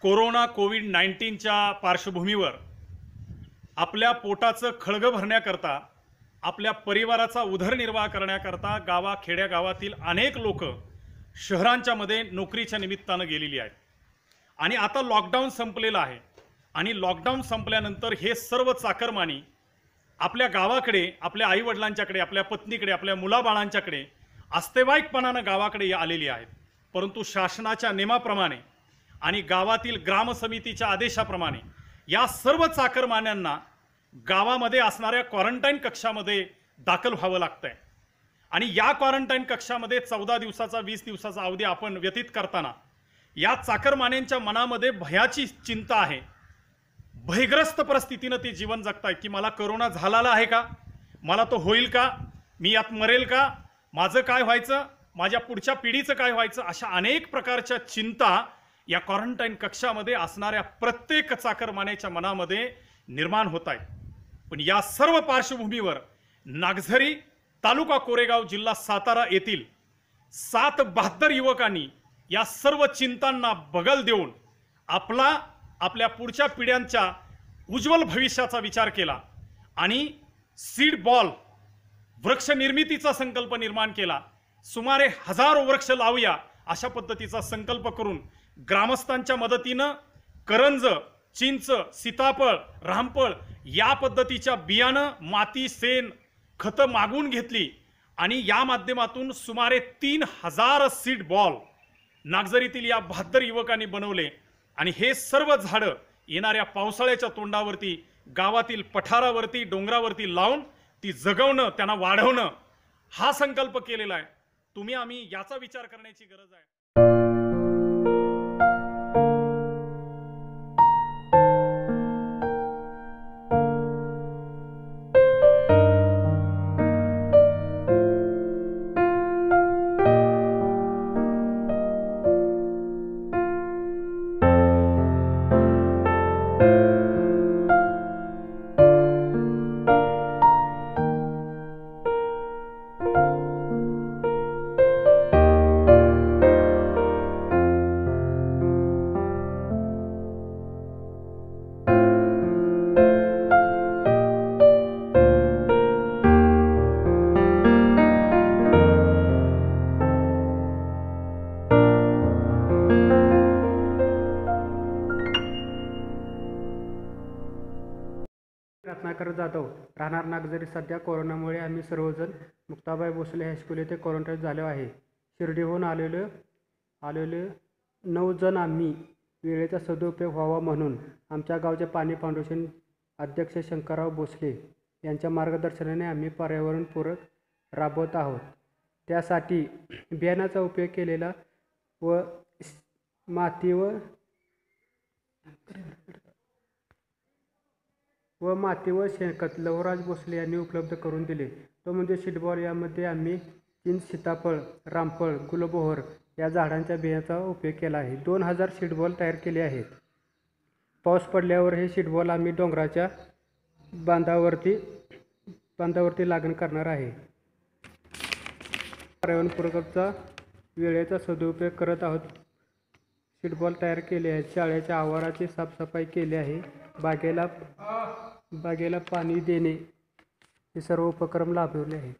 कोविड-19च्या पार्श्वभूमीवर आपल्या पोटाचं खळगं भरण्याकरता, आपल्या परिवाराचा उदरनिर्वाह करण्याकरता खेड्यागावातील अनेक लोक शहरांच्या मध्ये नोकरीच्या निमित्तानं गेलेली आहेत। आणि आता लॉकडाऊन संपलेला आहे आणि लॉकडाऊन संपल्यानंतर हे सर्व चाकरमानी आपल्या गावाकडे, आपल्या आईवडिलांच्याकडे, आपल्या पत्नीकडे, आपल्या मुलाबाळांच्याकडे अस्तेवाईकपणानं गावाकडे आलेली आहेत। परंतु शासनाच्या नियमाप्रमाणे आणि गावातील ग्रामसमितीच्या आदेशाप्रमाणे या सर्व चाकरमान्यांना गावामध्ये असणाऱ्या क्वारंटाईन कक्षामध्ये दाखल व्हावं लागतंय। आणि या क्वारंटाईन कक्षामध्ये 14 दिवसाचा 20 दिवसाचा अवधी आपण व्यतीत करताना या चाकरमान्यांच्या मनामध्ये भयाची चिंता आहे। भयग्रस्त परिस्थितीनं ते जीवन जगतायत की मला कोरोना झालेला आहे का, मला तो होईल का, मी यात मरेल का, माझं काय व्हायचं, माझ्या पुढच्या पिढीचं काय व्हायचं, अशा अनेक प्रकारच्या चिंता या क्वारंटाईन कक्षामध्ये असणाऱ्या प्रत्येक चाकरमान्याच्या मनामध्ये निर्माण होत आहेत। पण या सर्व पार्श्वभूमीवर नागझरी, तालुका कोरेगाव, जिल्हा सातारा येथील 7 बहाद्दर युवकांनी या सर्व चिंतांना बगल देऊन आपल्या पुढच्या पिढ्यांच्या उज्ज्वल भविष्याचा विचार केला आणि सीड बॉल वृक्ष निर्मितीचा संकल्प निर्माण केला। सुमारे 1000 वृक्ष लावूया अशा पद्धतीचा संकल्प करून ग्रामस्थांच्या मदतीनं करंज, चिंच, सीताफळ, रामफळ या पद्धतीच्या बियाणं, माती, शेण, खत मागून घेतली आणि या माध्यमातून सुमारे 3000 सीड बॉल नागझरीतील या बहाद्दर युवकांनी बनवले। आणि हे सर्व झाडं येणाऱ्या पावसाळ्याच्या तोंडावरती, गावातील पठारावरती, डोंगरावरती लावून ती जगवणं, त्यांना वाढवणं हा संकल्प केलेला आहे। तुम्ही आम्ही याचा विचार करण्याची गरज आहे। रत्नाकर जाधव, राहणार नागझरी। सध्या कोरोनामुळे आम्ही सर्वजण मुक्ताबाई भोसले हायस्कूल येथे क्वारंटाईन झालो आहे। शिर्डीहून आलेले 9 जण आम्ही वेळेचा सदुपयोग व्हावा म्हणून आमच्या गावचे पाणी फाउंडेशन अध्यक्ष शंकरराव भोसले यांच्या मार्गदर्शनाने आम्ही पर्यावरणपूरक राबवत आहोत। त्यासाठी बियाणाचा उपयोग केलेला व माती व शेणखत लवराज भोसले यांनी उपलब्ध करून दिले। तो म्हणजे सीडबॉल। यामध्ये आम्ही चिंच, सीताफळ, रामफळ, गुलमोहर या झाडांच्या बियाचा उपयोग केला आहे। 2000 सीडबॉल तयार केले आहेत। पाऊस पडल्यावर हे सीडबॉल आम्ही डोंगराच्या बांधावरती लागण करणार आहे। पर्यावरणपूरकचा वेळेचा सदुपयोग करत आहोत। सीडबॉल तयार केले आहेत। शाळेच्या आवाराची साफसफाई केली आहे। बागेला पाणी देणे हे सर्व उपक्रम राबवले आहेत।